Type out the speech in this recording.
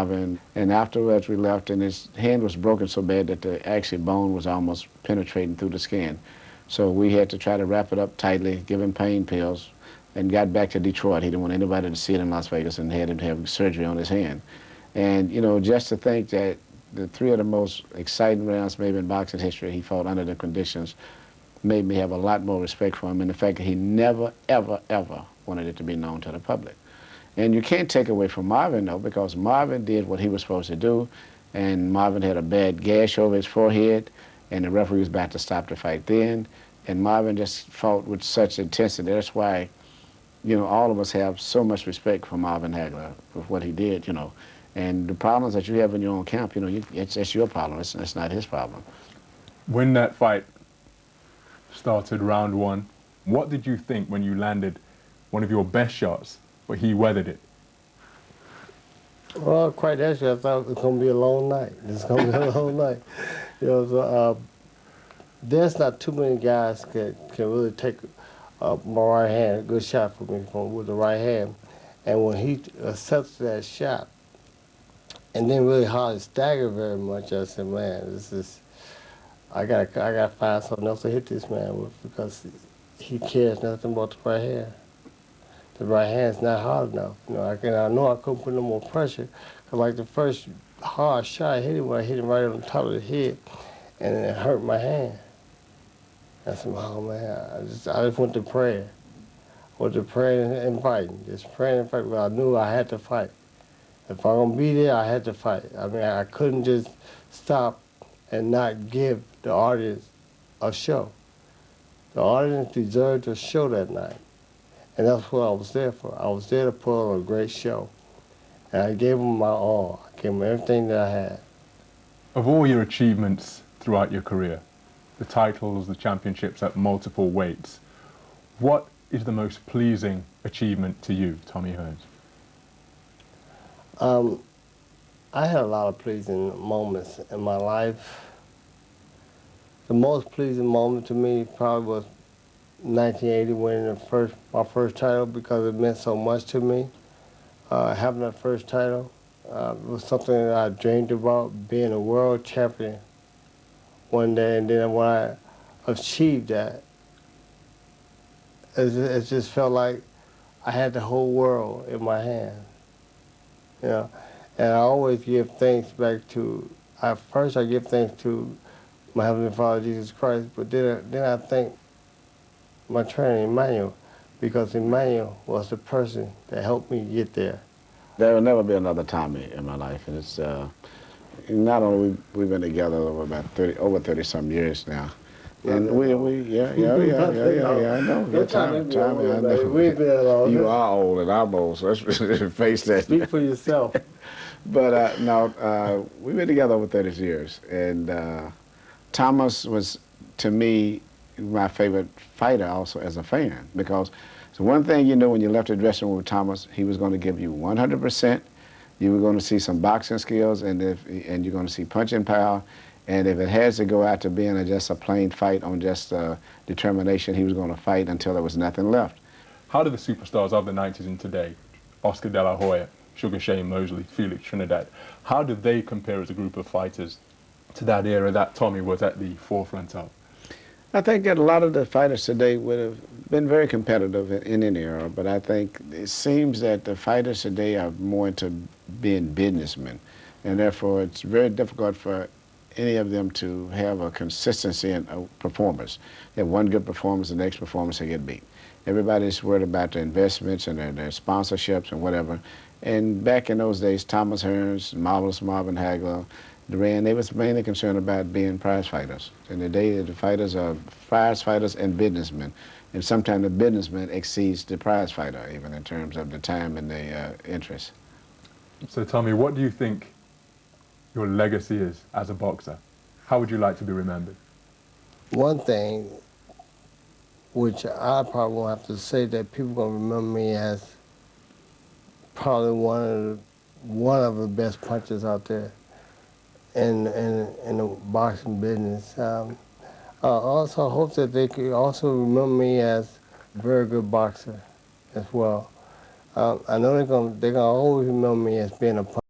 Marvin, and afterwards we left, and his hand was broken so bad that the actual bone was almost penetrating through the skin. So we had to try to wrap it up tightly, give him pain pills, and got back to Detroit. He didn't want anybody to see it in Las Vegas, and had him to have surgery on his hand. And, you know, just to think that the three of the most exciting rounds maybe in boxing history he fought under the conditions made me have a lot more respect for him, and the fact that he never, ever, ever wanted it to be known to the public. And you can't take away from Marvin, though, because Marvin did what he was supposed to do, and Marvin had a bad gash over his forehead, and the referee was about to stop the fight then, and Marvin just fought with such intensity. That's why, you know, all of us have so much respect for Marvin Hagler for what he did, you know. And the problems that you have in your own camp, you know, it's your problem. It's not his problem. When that fight started, round one, what did you think when you landed one of your best shots, but he weathered it? Well, quite actually, I thought it was going to be a long night. It's going to be a long night. You know, so, there's not too many guys can really take my right hand, a good shot for me with the right hand. And when he accepted that shot, and didn't really hardly stagger very much, I said, man, this is, I gotta find something else to hit this man with, because he cares nothing about the right hand. The right hand's not hard enough. You know, I know I couldn't put no more pressure, because like the first hard shot I hit him, I hit him right on the top of the head, and it hurt my hand. I said, oh man, I just went to prayer. Went to praying and fighting, just praying and fighting. Well, I knew I had to fight. If I'm gonna be there, I had to fight. I mean, I couldn't just stop and not give the audience a show. The audience deserved a show that night. And that's what I was there for. I was there to put on a great show. And I gave them my all. I gave them everything that I had. Of all your achievements throughout your career, the titles, the championships at multiple weights, what is the most pleasing achievement to you, Tommy Hearns? I had a lot of pleasing moments in my life. The most pleasing moment to me probably was 1980 winning my first title, because it meant so much to me. Having that first title was something that I dreamed about, being a world champion one day, and then when I achieved that, it just felt like I had the whole world in my hand. You know, and I always give thanks back to, first I give thanks to my Heavenly Father, Jesus Christ, but then I thank my trainer, Emanuel, because Emanuel was the person that helped me get there. There will never be another Tommy in my life, and it's not only we've been together over about 30-some years now. And yeah, I know. Yeah, Tommy, I know. We've been alone. You are old and I'm old, so let's face that. Speak for yourself. But no, we've been together over 30 years, and Thomas was, to me, my favorite fighter also as a fan, because so one thing you know when you left the dressing room with Thomas, he was going to give you 100%. You were going to see some boxing skills, and you're going to see punching power. And if it has to go out to being just a plain fight on just determination, he was going to fight until there was nothing left. How do the superstars of the 90s and today, Oscar De La Hoya, Sugar Shane Mosley, Felix Trinidad, how do they compare as a group of fighters to that era that Tommy was at the forefront of? I think that a lot of the fighters today would have been very competitive in any era, but I think it seems that the fighters today are more into being businessmen, and therefore it's very difficult for any of them to have a consistency in performance. They have one good performance, the next performance they get beat. Everybody's worried about their investments and their sponsorships and whatever. And back in those days, Thomas Hearns, Marvelous Marvin Hagler, Duran, they was mainly concerned about being prize fighters. And today, the fighters are prize fighters and businessmen. And sometimes the businessman exceeds the prize fighter, even in terms of the time and the interest. So Tommy, what do you think your legacy is as a boxer? How would you like to be remembered? One thing, which I probably won't have to say, that people are going to remember me as probably one of the best punchers out there in the boxing business. Also, I hope that they could also remember me as a very good boxer as well. I know they're gonna always remember me as being a puncher.